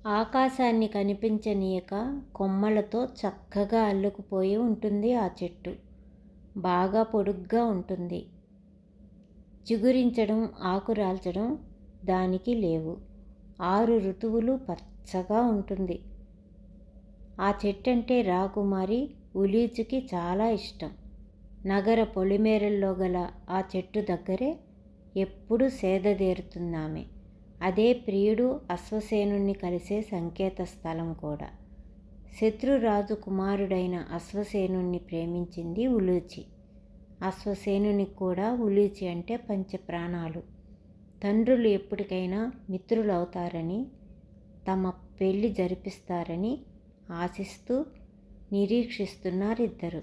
ఆకాశాన్ని కనిపించనీయక కొమ్మలతో చక్కగా అల్లుకుపోయి ఉంటుంది ఆ చెట్టు. బాగా పొడుగ్గా ఉంటుంది. చిగురించడం, ఆకురాల్చడం దానికి లేవు. 6 ఋతువులు పచ్చగా ఉంటుంది. ఆ చెట్టంటే రాకుమారి ఉలీచికి చాలా ఇష్టం. నగర పొలిమేరల్లో గల ఆ చెట్టు దగ్గరే ఎప్పుడూ సేదతీరుతుందామె. అదే ప్రియుడు అశ్వసేనుణ్ణి కలిసే సంకేత స్థలం కూడా. శత్రురాజు కుమారుడైన అశ్వసేనుణ్ణి ప్రేమించింది ఉలూచి. అశ్వసేనునికి కూడా ఉలూచి అంటే పంచప్రాణాలు. తండ్రులు ఎప్పటికైనా మిత్రులవుతారని, తమ పెళ్లి జరిపిస్తారని ఆశిస్తూ నిరీక్షిస్తున్నారిద్దరు.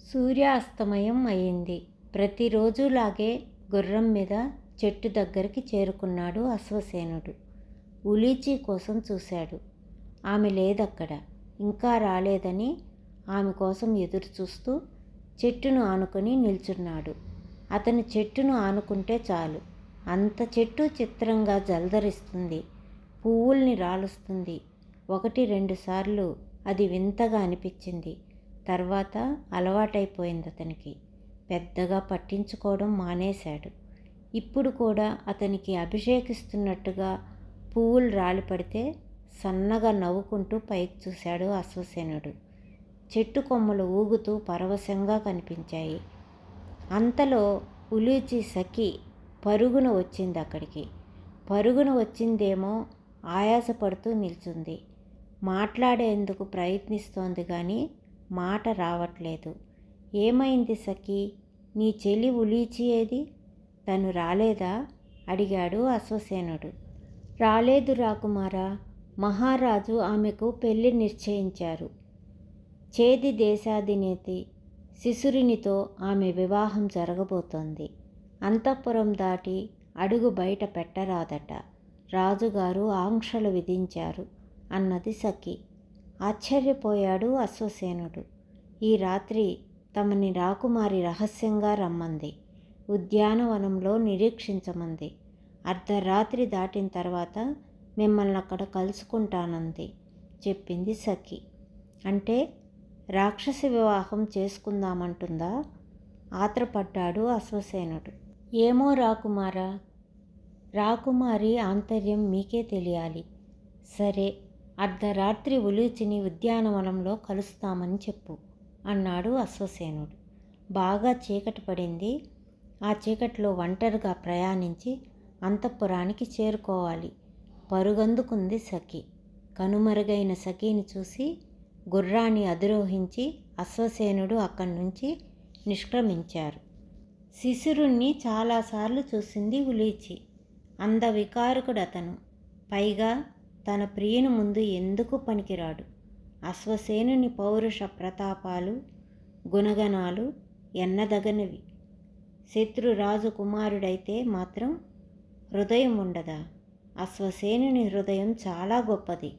సూర్యాస్తమయం అయింది. ప్రతిరోజులాగే గుర్రం మీద చెట్టు దగ్గరికి చేరుకున్నాడు అశ్వసేనుడు. ఉలీచి కోసం చూశాడు. ఆమె లేదక్కడ. ఇంకా రాలేదని ఆమె కోసం ఎదురుచూస్తూ చెట్టును ఆనుకొని నిల్చున్నాడు. అతను చెట్టును ఆనుకుంటే చాలు, అంత చెట్టు చిత్రంగా జలధరిస్తుంది, పువ్వుల్ని రాలుస్తుంది. 1-2 సార్లు అది వింతగా అనిపించింది. తర్వాత అలవాటైపోయింది అతనికి. పెద్దగా పట్టించుకోవడం మానేశాడు. ఇప్పుడు కూడా అతనికి అభిషేకిస్తున్నట్టుగా పువ్వులు రాలిపడితే సన్నగా నవ్వుకుంటూ పైకి చూశాడు అశ్వసేనుడు. చెట్టు కొమ్మలు ఊగుతూ పరవశంగా కనిపించాయి. అంతలో ఉలూచి సఖి పరుగున వచ్చింది అక్కడికి. పరుగున వచ్చిందేమో ఆయాసపడుతూ నిల్చుంది. మాట్లాడేందుకు ప్రయత్నిస్తోంది కానీ మాట రావట్లేదు. ఏమైంది సఖి? నీ చెల్లి ఉలీచి ఏది? తను రాలేదా? అడిగాడు అశ్వసేనుడు. రాలేదు రాకుమారా. మహారాజు ఆమెకు పెళ్లి నిశ్చయించారు. చేది దేశాధినేతి శిశురునితో ఆమె వివాహం జరగబోతోంది. అంతఃపురం దాటి అడుగు బయట పెట్టరాదట. రాజుగారు ఆంక్షలు విధించారు అన్నది సఖి. ఆశ్చర్యపోయాడు అశ్వసేనుడు. ఈ రాత్రి తమని రాకుమారి రహస్యంగా రమ్మంది. ఉద్యానవనంలో నిరీక్షించమంది. అర్ధరాత్రి దాటిన తర్వాత మిమ్మల్ని అక్కడ కలుసుకుంటానంది చెప్పింది సఖి. అంటే రాక్షసి వివాహం చేసుకుందామంటుందా? ఆత్రపడ్డాడు అశ్వసేనుడు. ఏమో రాకుమారా, రాకుమారి ఆంతర్యం మీకే తెలియాలి. సరే, అర్ధరాత్రి ఉలూచిని ఉద్యానవనంలో కలుస్తామని చెప్పు అన్నాడు అశ్వసేనుడు. బాగా చీకటి పడింది. ఆ చీకటిలో ఒంటరిగా ప్రయాణించి అంతఃపురానికి చేరుకోవాలి. పరుగందుకుంది సఖి. కనుమరుగైన సఖిని చూసి గుర్రాన్ని అధిరోహించి అశ్వసేనుడు అక్కడి నుంచి నిష్క్రమించారు. శిశురుణ్ణి చాలాసార్లు చూసింది ఉలీచి. అందవికారకుడతను. పైగా తన ప్రియుని ముందు ఎందుకు పనికిరాడు. అశ్వసేనుని పౌరుష ప్రతాపాలు, గుణగణాలు ఎన్నదగనివి. శత్రురాజు కుమారుడైతే మాత్రం హృదయం ఉండదా? అశ్వసేనుని హృదయం చాలా గొప్పది.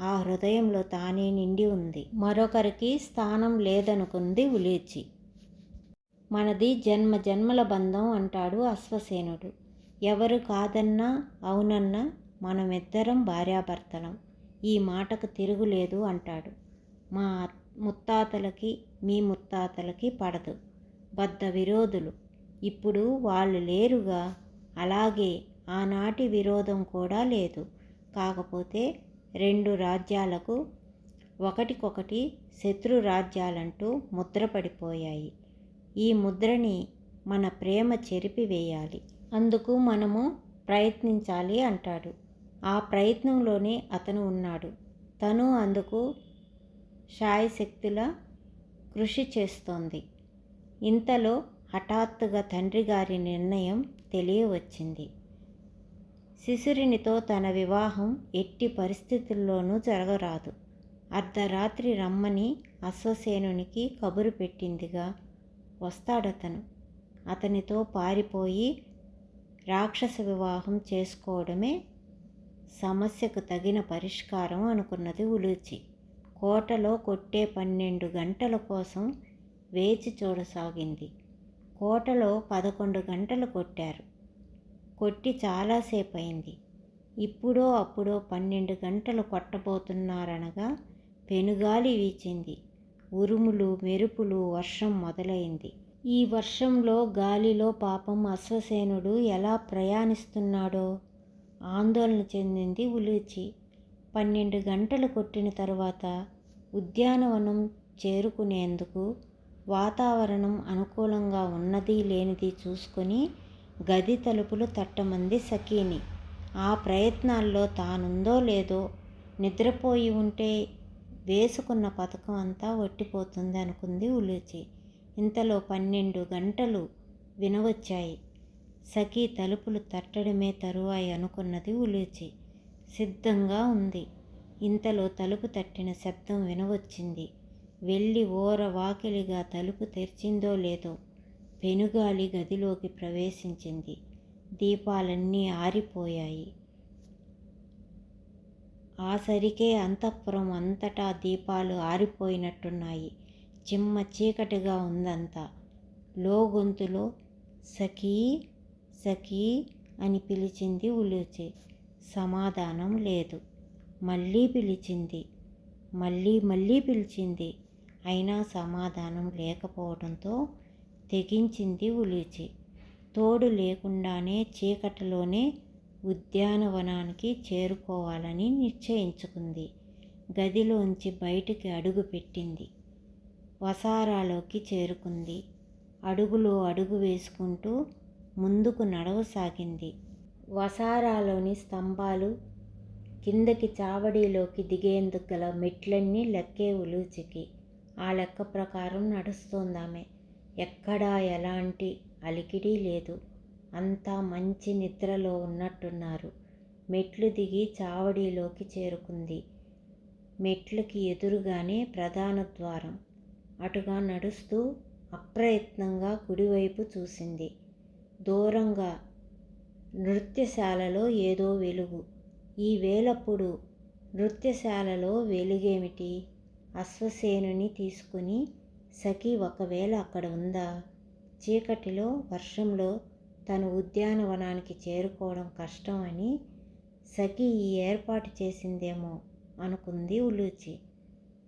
ఆ హృదయంలో తానే నిండి ఉంది. మరొకరికి స్థానం లేదనుకుంది ఉలీచి. మనది జన్మ జన్మల బంధం అంటాడు అశ్వసేనుడు. ఎవరు కాదన్నా అవునన్నా మనమిద్దరం భార్యాభర్తలం. ఈ మాటకు తిరుగులేదు అంటాడు. మా ముత్తాతలకి మీ ముత్తాతలకి పడదు. బద్ధ విరోధులు. ఇప్పుడు వాళ్ళు లేరుగా. అలాగే ఆనాటి విరోధం కూడా లేదు. కాకపోతే 2 రాజ్యాలకు ఒకటికొకటి శత్రు రాజ్యాలంటూ ముద్రపడిపోయాయి. ఈ ముద్రని మన ప్రేమ చెరిపివేయాలి. అందుకు మనము ప్రయత్నించాలి అంటాడు. ఆ ప్రయత్నంలోనే అతను ఉన్నాడు. తను అందుకు శాయశక్తులా కృషి చేస్తోంది. ఇంతలో హఠాత్తుగా తండ్రి గారి నిర్ణయం తెలియవచ్చింది. శిశురునితో తన వివాహం ఎట్టి పరిస్థితుల్లోనూ జరగరాదు. అర్ధరాత్రి రమ్మని అశ్వసేనునికి కబురు పెట్టిందిగా. వస్తాడతను. అతనితో పారిపోయి రాక్షస వివాహం చేసుకోవడమే సమస్యకు తగిన పరిష్కారం అనుకున్నది ఉలూచి. కోటలో కొట్టే 12 గంటల కోసం వేచి చూడసాగింది. కోటలో 11 గంటలు కొట్టారు. కొట్టి చాలాసేపు అయింది. ఇప్పుడో అప్పుడో 12 గంటలు కొట్టబోతున్నారనగా పెనుగాలి వీచింది. ఉరుములు, మెరుపులు, వర్షం మొదలైంది. ఈ వర్షంలో, గాలిలో పాపం అశ్వసేనుడు ఎలా ప్రయాణిస్తున్నాడో ఆందోళన చెందింది ఉలూచి. 12 గంటలు కొట్టిన తరువాత ఉద్యానవనం చేరుకునేందుకు వాతావరణం అనుకూలంగా ఉన్నది లేనిది చూసుకొని గది తలుపులు తట్టమంది సఖీని. ఆ ప్రయత్నాల్లో తానుందో లేదో నిద్రపోయి ఉంటే వేసుకున్న పథకం అంతా ఒట్టిపోతుంది అనుకుంది ఉలూచి. ఇంతలో 12 గంటలు వినవచ్చాయి. సఖీ తలుపులు తట్టడమే తరువాయి అనుకున్నది ఉలూచి. సిద్ధంగా ఉంది. ఇంతలో తలుపు తట్టిన శబ్దం వినవచ్చింది. వెళ్ళి ఓర వాకిలిగా తలుపు తెరిచిందో లేదో పెనుగాలి గదిలోకి ప్రవేశించింది. దీపాలన్నీ ఆరిపోయాయి. ఆసరికే అంతఃపురం అంతటా దీపాలు ఆరిపోయినట్టున్నాయి. చిమ్మ చీకటిగా ఉందంతా. లోగొంతులో సఖీ, సఖీ అని పిలిచింది ఉలూచి. సమాధానం లేదు. మళ్ళీ పిలిచింది. మళ్ళీ పిలిచింది. అయినా సమాధానం లేకపోవడంతో తెగించింది ఉలూచి. తోడు లేకుండానే చీకటిలోనే ఉద్యానవనానికి చేరుకోవాలని నిశ్చయించుకుంది. గదిలోంచి బయటికి అడుగు పెట్టింది. వసారాలోకి చేరుకుంది. అడుగులో అడుగు వేసుకుంటూ ముందుకు నడవసాగింది. వసారాలోని స్తంభాలు, కిందకి చావడిలోకి దిగేందుకు గల మెట్లన్నీ లెక్కే ఉలూచికి. ఆ లెక్క ప్రకారం నడుస్తోందామె. ఎక్కడా ఎలాంటి అలికిడి లేదు. అంతా మంచి నిద్రలో ఉన్నట్టున్నారు. మెట్లు దిగి చావడిలోకి చేరుకుంది. మెట్లకి ఎదురుగానే ప్రధాన ద్వారం. అటుగా నడుస్తూ అప్రయత్నంగా కుడివైపు చూసింది. దూరంగా నృత్యశాలలో ఏదో వెలుగు. ఈ వేళప్పుడు నృత్యశాలలో వెలుగేమిటి? అశ్వసేనుని తీసుకుని సఖి ఒకవేళ అక్కడ ఉందా? చీకటిలో, వర్షంలో తను ఉద్యానవనానికి చేరుకోవడం కష్టం అని సఖి ఈ ఏర్పాటు చేసిందేమో అనుకుంది ఉలూచి.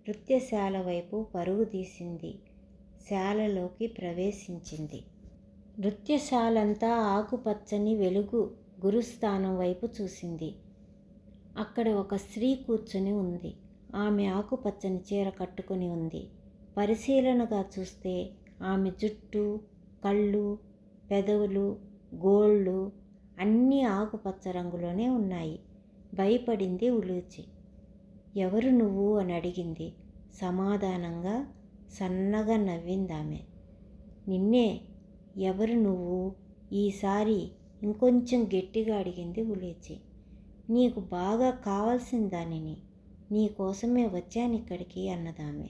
నృత్యశాల వైపు పరుగు తీసింది. శాలలోకి ప్రవేశించింది. నృత్యశాలంతా ఆకుపచ్చని వెలుగు గురుస్థానం వైపు చూసింది. అక్కడ ఒక స్త్రీ కూర్చుని ఉంది. ఆమె ఆకుపచ్చని చీర కట్టుకుని ఉంది. పరిశీలనగా చూస్తే ఆమె జుట్టు, కళ్ళు, పెదవులు, గోళ్ళు అన్నీ ఆకుపచ్చ రంగులోనే ఉన్నాయి. భయపడింది ఉలూచి. ఎవరు నువ్వు అని అడిగింది. సమాధానంగా సన్నగా నవ్విందామె. నిన్నే. ఎవరు నువ్వు? ఈసారి ఇంకొంచెం గట్టిగా అడిగింది ఉలూచి. నీకు బాగా కావాల్సిన దానిని. నీకోసమే వచ్చానిక్కడికి అన్నదామె.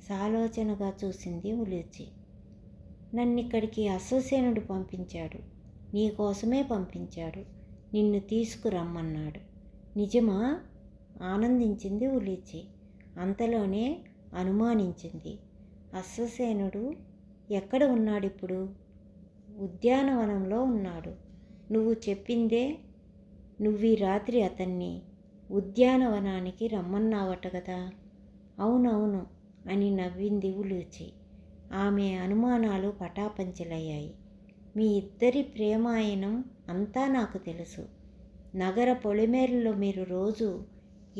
సాలోచనగా చూసింది ఉలూచి. నన్నిక్కడికి అశ్వసేనుడు పంపించాడు. నీకోసమే పంపించాడు. నిన్ను తీసుకురమ్మన్నాడు. నిజమా? ఆనందించింది ఉలూచి. అంతలోనే అనుమానించింది. అశ్వసేనుడు ఎక్కడ ఉన్నాడిప్పుడు? ఉద్యానవనంలో ఉన్నాడు. నువ్వు చెప్పిందే. నువ్వీ రాత్రి అతన్ని ఉద్యానవనానికి రమ్మన్నావట కదా? అవునవును అని నవ్వింది ఉలూచి. ఆమె అనుమానాలు పటాపంచలయ్యాయి. మీ ఇద్దరి ప్రేమాయణం అంతా నాకు తెలుసు. నగర పొలిమేరలో మీరు రోజు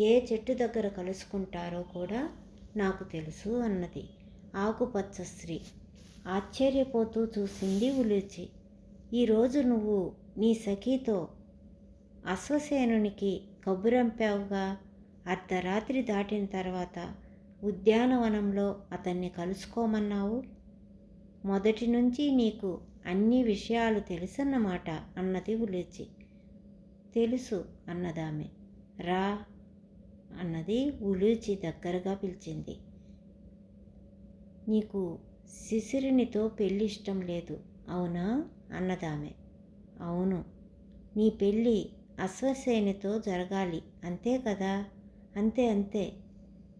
ఏ చెట్టు దగ్గర కలుసుకుంటారో కూడా నాకు తెలుసు అన్నది ఆకుపచ్చ స్త్రీ. ఆశ్చర్యపోతూ చూసింది ఉలూచి. ఈరోజు నువ్వు నీ సఖీతో అశ్వసేనునికి కబురంపావుగా. అర్ధరాత్రి దాటిన తర్వాత ఉద్యానవనంలో అతన్ని కలుసుకోమన్నావు. మొదటి నుంచి నీకు అన్ని విషయాలు తెలుసన్నమాట అన్నది ఉలూచి. తెలుసు అన్నదామె. రా అన్నది ఉలూచి దగ్గరగా పిలిచింది. నీకు శిశిరునితో పెళ్ళి ఇష్టం లేదు అవునా అన్నదామె. అవును. నీ పెళ్ళి అశ్వసేనితో జరగాలి అంతే కదా? అంతే అంతే.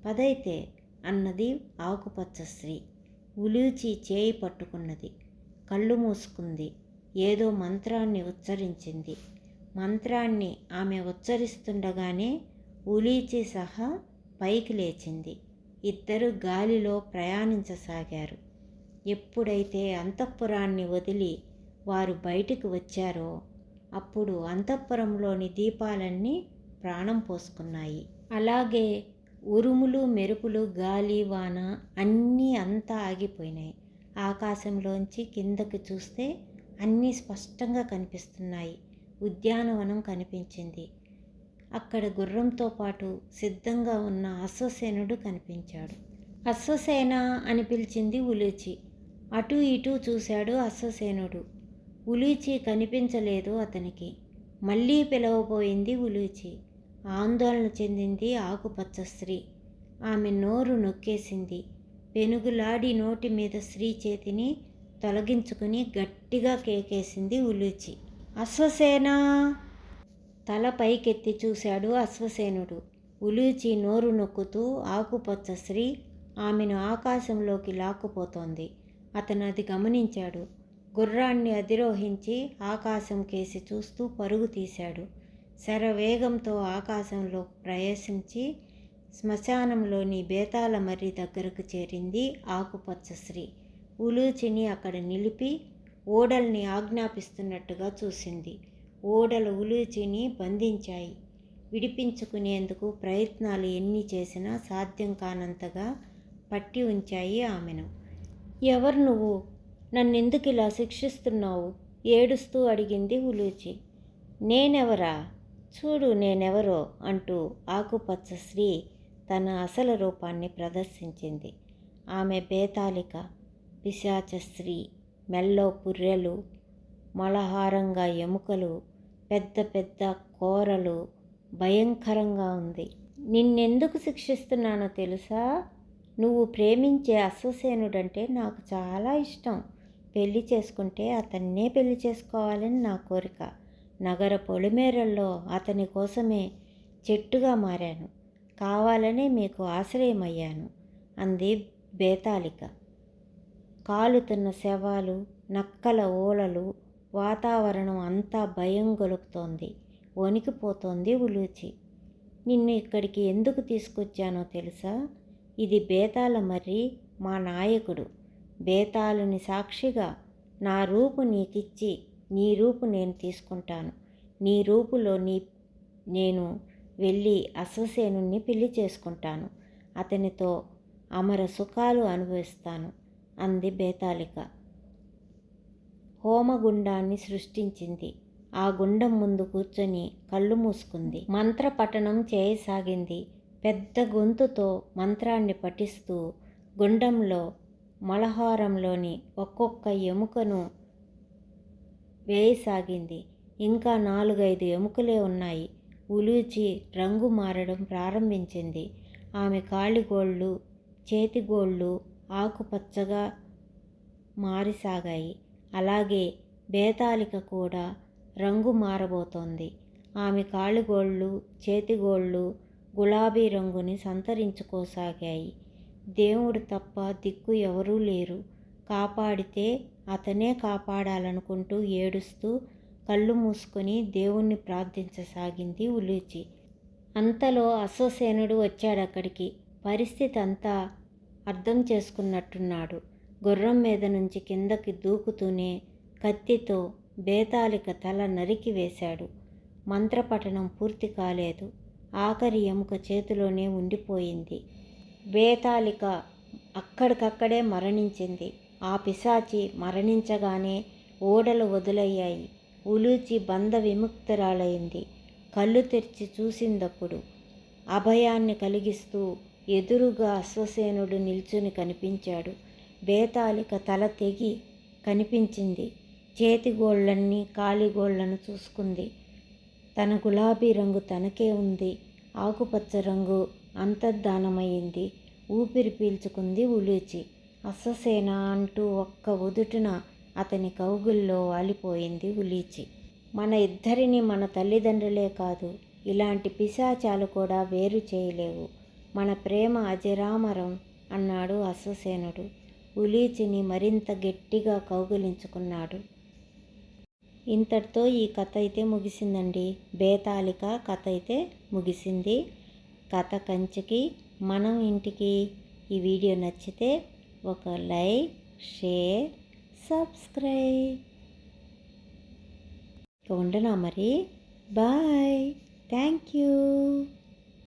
పదైతే అన్నది ఆకుపచ్చ స్త్రీ. ఉలూచి చేయి పట్టుకున్నది. కళ్ళు మూసుకుంది. ఏదో మంత్రాన్ని ఉచ్చరించింది. మంత్రాన్ని ఆమె ఉచ్చరిస్తుండగానే ఉలీచి సహా పైకి లేచింది. ఇద్దరు గాలిలో ప్రయాణించసాగారు. ఎప్పుడైతే అంతఃపురాన్ని వదిలి వారు బయటికి వచ్చారో అప్పుడు అంతఃపురంలోని దీపాలన్నీ ప్రాణం పోసుకున్నాయి. అలాగే ఉరుములు, మెరుపులు, గాలి, వాన అన్నీ అంతా ఆగిపోయినాయి. ఆకాశంలోంచి కిందకి చూస్తే అన్నీ స్పష్టంగా కనిపిస్తున్నాయి. ఉద్యానవనం కనిపించింది. అక్కడ గుర్రంతో పాటు సిద్ధంగా ఉన్న అశ్వసేనుడు కనిపించాడు. అశ్వసేన అని పిలిచింది ఉలూచి. అటూ ఇటూ చూశాడు అశ్వసేనుడు. ఉలూచి కనిపించలేదు అతనికి. మళ్ళీ పిలవబోయింది ఉలూచి. ఆందోళన చెందింది ఆకుపచ్చ స్త్రీ. ఆమె నోరు నొక్కేసింది. పెనుగులాడి నోటి మీద స్త్రీ చేతిని తొలగించుకుని గట్టిగా కేకేసింది ఉలూచి. అశ్వసేనా! తల పైకెత్తి చూశాడు అశ్వసేనుడు. ఉలూచి నోరు నొక్కుతూ ఆకుపచ్చ స్త్రీ ఆమెను ఆకాశంలోకి లాక్కుపోతోంది. అతను అది గమనించాడు. గుర్రాన్ని అధిరోహించి ఆకాశం కేసి చూస్తూ పరుగు తీశాడు. శరవేగంతో ఆకాశంలో ప్రవేశించి శ్మశానంలోని బేతాళ మర్రి దగ్గరకు చేరింది ఆకుపచ్చ స్త్రీ. ఉలూచిని అక్కడ నిలిపి ఓడల్ని ఆజ్ఞాపిస్తున్నట్టుగా చూసింది. ఓడలు ఉలూచిని బంధించాయి. విడిపించుకునేందుకు ప్రయత్నాలు ఎన్ని చేసినా సాధ్యం కానంతగా పట్టి ఉంచాయి ఆమెను. ఎవరు నువ్వు? నన్నెందుకు ఇలా శిక్షిస్తున్నావు? ఏడుస్తూ అడిగింది ఉలూచి. నేనెవరా? చూడు నేనెవరో అంటూ ఆకుపచ్చ స్త్రీ తన అసలు రూపాన్ని ప్రదర్శించింది. ఆమె బేతాళిక, పిశాచ స్త్రీ. మెల్లో పుర్రెలు, మలహారంగా ఎముకలు, పెద్ద పెద్ద కోరలు. భయంకరంగా ఉంది. నిన్నెందుకు శిక్షిస్తున్నానో తెలుసా? నువ్వు ప్రేమించే అశ్వసేనుడంటే నాకు చాలా ఇష్టం. పెళ్లి చేసుకుంటే అతన్నే పెళ్లి చేసుకోవాలని నా కోరిక. నగర పొలిమేరల్లో అతని కోసమే చెట్టుగా మారాను. కావాలనే మీకు ఆశ్రయమయ్యాను అంది బేతాళిక. కాలుతున్న శవాలు, నక్కల ఓలలు, వాతావరణం అంతా భయం గొలుపుతోంది. వణికిపోతోంది ఉలూచి. నిన్ను ఇక్కడికి ఎందుకు తీసుకొచ్చానో తెలుసా? ఇది బేతాళ మర్రి, మా నాయకుడు. బేతాళుని సాక్షిగా నా రూపు నీకిచ్చి నీ రూపు నేను తీసుకుంటాను. నీ రూపులో నేను వెళ్ళి అశ్వసేనుణ్ణి పెళ్లి చేసుకుంటాను. అతనితో అమర సుఖాలు అనుభవిస్తాను అంది బేతాళిక. హోమగుండాన్ని సృష్టించింది. ఆ గుండం ముందు కూర్చొని కళ్ళు మూసుకుంది. మంత్రపఠనం చేయసాగింది. పెద్ద గొంతుతో మంత్రాన్ని పఠిస్తూ గుండంలో మలహారంలోని ఒక్కొక్క ఎముకను వేయసాగింది. ఇంకా 4-5 ఎముకలే ఉన్నాయి. ఉలూచి రంగు మారడం ప్రారంభించింది. ఆమె కాలిగోళ్ళు, చేతిగోళ్ళు ఆకుపచ్చగా మారిసాగాయి. అలాగే బేతాళిక కూడా రంగు మారబోతోంది. ఆమె కాలిగోళ్ళు, చేతిగోళ్ళు గులాబీ రంగుని సంతరించుకోసాగాయి. దేవుడు తప్ప దిక్కు ఎవరూ లేరు. కాపాడితే అతనే కాపాడాలనుకుంటూ ఏడుస్తూ కళ్ళు మూసుకొని దేవుణ్ణి ప్రార్థించసాగింది ఉలూచి. అంతలో అశ్వసేనుడు వచ్చాడక్కడికి. పరిస్థితి అంతా అర్థం చేసుకున్నట్టున్నాడు. గుర్రం మీద నుంచి కిందకి దూకుతూనే కత్తితో బేతాళిక తల నరికి వేశాడు. మంత్రపఠనం పూర్తి కాలేదు. ఆఖరి ఎముక చేతిలోనే ఉండిపోయింది. బేతాళిక అక్కడికక్కడే మరణించింది. ఆ పిశాచి మరణించగానే ఓడలు వదులయ్యాయి. ఉలూచి బంధ విముక్తురాలైంది. కళ్ళు తెరిచి చూసిందప్పుడు అభయాన్ని కలిగిస్తూ ఎదురుగా అశ్వసేనుడు నిల్చుని కనిపించాడు. బేతాళిక తల తెగి కనిపించింది. చేతిగోళ్ళన్నీ కాలిగోళ్లను చూసుకుంది. తన గులాబీ రంగు తనకే ఉంది. ఆకుపచ్చ రంగు అంతర్ధానమయ్యింది. ఊపిరి పీల్చుకుంది ఉలూచి. అశ్వసేన అంటూ ఒక్క ఉదుటున అతని కౌగిల్లో వాలిపోయింది ఉలూచి. మన ఇద్దరిని మన తల్లిదండ్రులే కాదు, ఇలాంటి పిశాచాలు కూడా వేరు చేయలేవు. మన ప్రేమ అజరామరం అన్నాడు అశ్వసేనుడు. ఉలూచిని మరింత గట్టిగా కౌగిలించుకున్నాడు. ఇంతటితో ఈ కథ అయితే ముగిసిందండి. బేతాళిక కథ అయితే ముగిసింది. కథ కంచికి మనం ఇంటికి. ఈ వీడియో నచ్చితే ఒక లైక్, షేర్, సబ్స్క్రైబ్. ఉండనా మరి. బాయ్. Thank you.